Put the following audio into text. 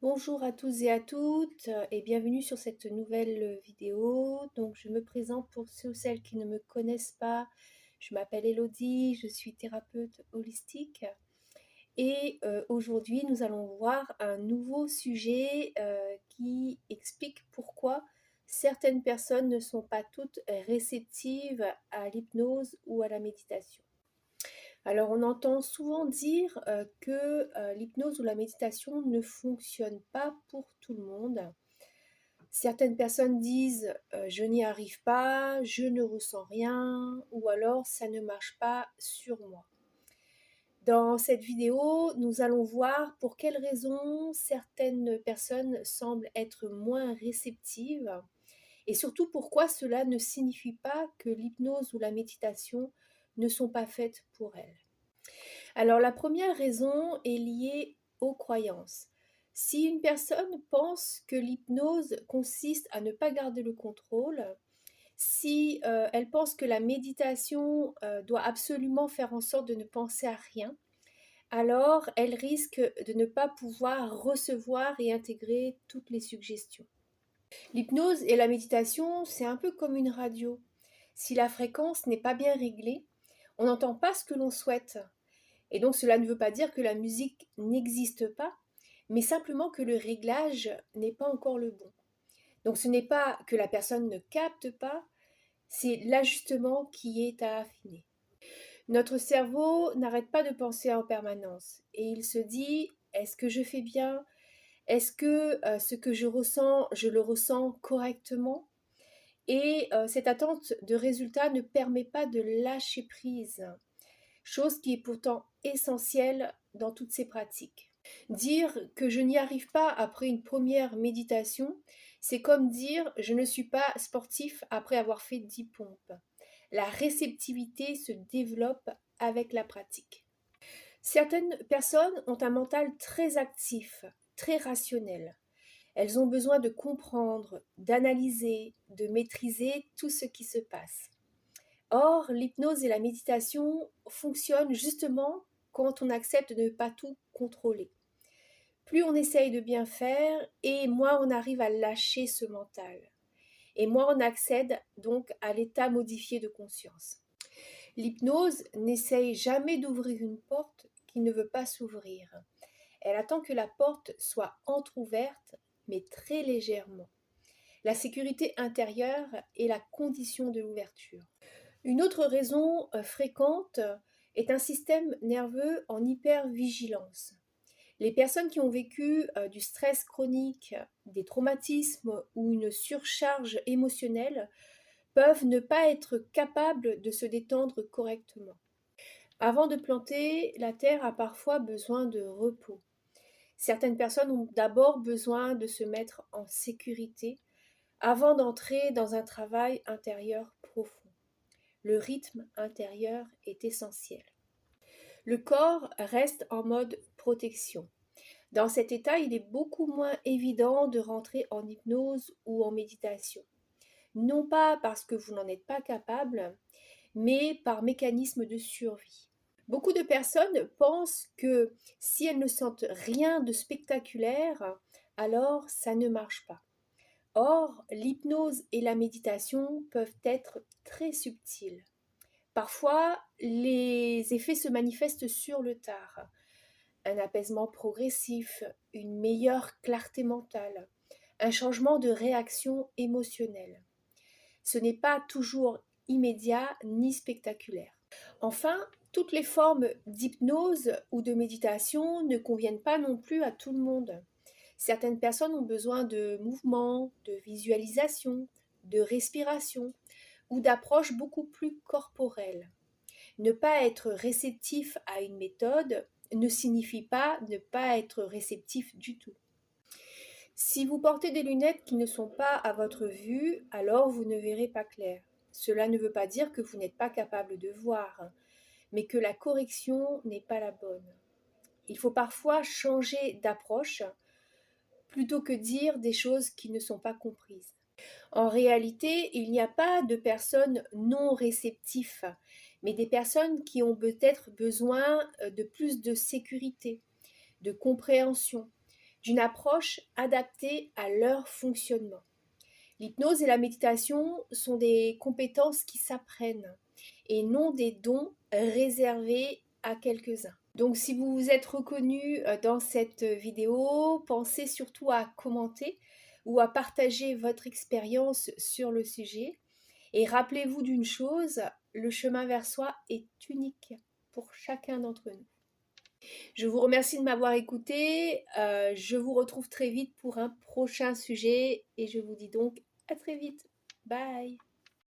Bonjour à tous et à toutes et bienvenue sur cette nouvelle vidéo. Donc je me présente pour ceux ou celles qui ne me connaissent pas. Je m'appelle Elodie, je suis thérapeute holistique et aujourd'hui nous allons voir un nouveau sujet qui explique pourquoi certaines personnes ne sont pas toutes réceptives à l'hypnose ou à la méditation. Alors, on entend souvent dire que l'hypnose ou la méditation ne fonctionne pas pour tout le monde. Certaines personnes disent je n'y arrive pas, je ne ressens rien, ou alors ça ne marche pas sur moi. Dans cette vidéo, nous allons voir pour quelles raisons certaines personnes semblent être moins réceptives et surtout pourquoi cela ne signifie pas que l'hypnose ou la méditation ne sont pas faites pour elles. Alors la première raison est liée aux croyances. Si une personne pense que l'hypnose consiste à ne pas garder le contrôle, si elle pense que la méditation doit absolument faire en sorte de ne penser à rien, alors elle risque de ne pas pouvoir recevoir et intégrer toutes les suggestions. L'hypnose et la méditation, c'est un peu comme une radio. Si la fréquence n'est pas bien réglée, on n'entend pas ce que l'on souhaite. Et donc cela ne veut pas dire que la musique n'existe pas, mais simplement que le réglage n'est pas encore le bon. Donc ce n'est pas que la personne ne capte pas, c'est l'ajustement qui est à affiner. Notre cerveau n'arrête pas de penser en permanence et il se dit est-ce que je fais bien? Est-ce que ce que je le ressens correctement? Et cette attente de résultat ne permet pas de lâcher prise, chose qui est pourtant essentielle dans toutes ces pratiques. Dire que je n'y arrive pas après une première méditation, c'est comme dire je ne suis pas sportif après avoir fait 10 pompes. La réceptivité se développe avec la pratique. Certaines personnes ont un mental très actif, très rationnel. Elles ont besoin de comprendre, d'analyser, de maîtriser tout ce qui se passe. Or, l'hypnose et la méditation fonctionnent justement quand on accepte de ne pas tout contrôler. Plus on essaye de bien faire, et moins on arrive à lâcher ce mental. Et moins on accède donc à l'état modifié de conscience. L'hypnose n'essaye jamais d'ouvrir une porte qui ne veut pas s'ouvrir. Elle attend que la porte soit entr'ouverte, mais très légèrement. La sécurité intérieure est la condition de l'ouverture. Une autre raison fréquente est un système nerveux en hypervigilance. Les personnes qui ont vécu du stress chronique, des traumatismes ou une surcharge émotionnelle peuvent ne pas être capables de se détendre correctement. Avant de planter, la terre a parfois besoin de repos. Certaines personnes ont d'abord besoin de se mettre en sécurité avant d'entrer dans un travail intérieur profond. Le rythme intérieur est essentiel. Le corps reste en mode protection. Dans cet état, il est beaucoup moins évident de rentrer en hypnose ou en méditation. Non pas parce que vous n'en êtes pas capable, mais par mécanisme de survie. Beaucoup de personnes pensent que si elles ne sentent rien de spectaculaire, alors ça ne marche pas. Or, l'hypnose et la méditation peuvent être très subtiles. Parfois, les effets se manifestent sur le tard. Un apaisement progressif, une meilleure clarté mentale, un changement de réaction émotionnelle. Ce n'est pas toujours immédiat ni spectaculaire. Enfin, toutes les formes d'hypnose ou de méditation ne conviennent pas non plus à tout le monde. Certaines personnes ont besoin de mouvements, de visualisation, de respiration ou d'approches beaucoup plus corporelles. Ne pas être réceptif à une méthode ne signifie pas ne pas être réceptif du tout. Si vous portez des lunettes qui ne sont pas à votre vue, alors vous ne verrez pas clair. Cela ne veut pas dire que vous n'êtes pas capable de voir, mais que la correction n'est pas la bonne. Il faut parfois changer d'approche plutôt que dire des choses qui ne sont pas comprises. En réalité, il n'y a pas de personnes non réceptives, mais des personnes qui ont peut-être besoin de plus de sécurité, de compréhension, d'une approche adaptée à leur fonctionnement. L'hypnose et la méditation sont des compétences qui s'apprennent et non des dons réservés à quelques-uns. Donc si vous vous êtes reconnu dans cette vidéo, pensez surtout à commenter ou à partager votre expérience sur le sujet. Et rappelez-vous d'une chose, le chemin vers soi est unique pour chacun d'entre nous. Je vous remercie de m'avoir écouté. Je vous retrouve très vite pour un prochain sujet et je vous dis donc à très vite. Bye.